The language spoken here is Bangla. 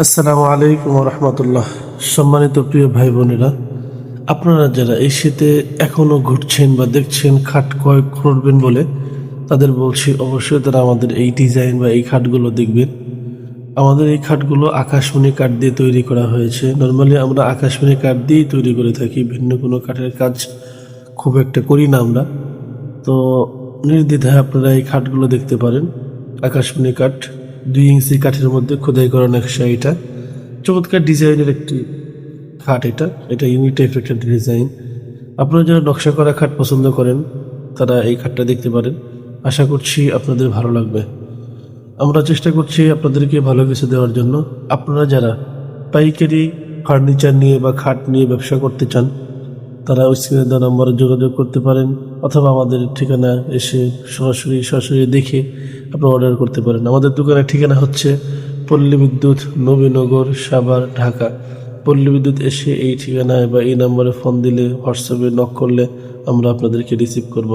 আসসালামু আলাইকুম রহমতুল্লাহ। সম্মানিত প্রিয় ভাই বোনেরা, আপনারা যারা এই শীতে এখনও ঘুরছেন বা দেখছেন খাট ক্রয় করবেন বলে, তাদের বলছি অবশ্যই তারা আমাদের এই ডিজাইন বা এই খাটগুলো দেখবেন। আমাদের এই খাটগুলো আকাশমণি কাঠ দিয়ে তৈরি করা হয়েছে। নর্মালি আমরা আকাশমণি কাঠ দিয়েই তৈরি করে থাকি, ভিন্ন কোনো কাঠের কাজ খুব একটা করি না আমরা। তো নির্দ্বিধায় আপনারা এই খাটগুলো দেখতে পারেন। আকাশমণি কাঠ, 2 ইঞ্চি কাঠের মধ্যে খোদাই করা নকশা। এটা চমৎকার ডিজাইনের একটি খাট। এটা এটা ইউনিক টাইপের একটা ডিজাইন। আপনারা যারা নকশা করা খাট পছন্দ করেন, তারা এই খাটটা দেখতে পারেন। আশা করছি আপনাদের ভালো লাগবে। আমরা চেষ্টা করছি আপনাদেরকে ভালো কিছু দেওয়ার জন্য। আপনারা যারা পাইকারি ফার্নিচার নিয়ে বা খাট নিয়ে ব্যবসা করতে চান, তারা ওই স্ক্রিনে দেওয়া নম্বরে যোগাযোগ করতে পারেন, অথবা আমাদের ঠিকানা এসে সরাসরি দেখে আপনারা অর্ডার করতে পারেন। আমাদের দোকানের ঠিকানা হচ্ছে পল্লী বিদ্যুৎ, নবীনগর, সাভার, ঢাকা। পল্লী বিদ্যুৎ এসে এই ঠিকানায় বা এই নম্বরে ফোন দিলে, হোয়াটসঅ্যাপে নক করলে আমরা আপনাদেরকে রিসিভ করব।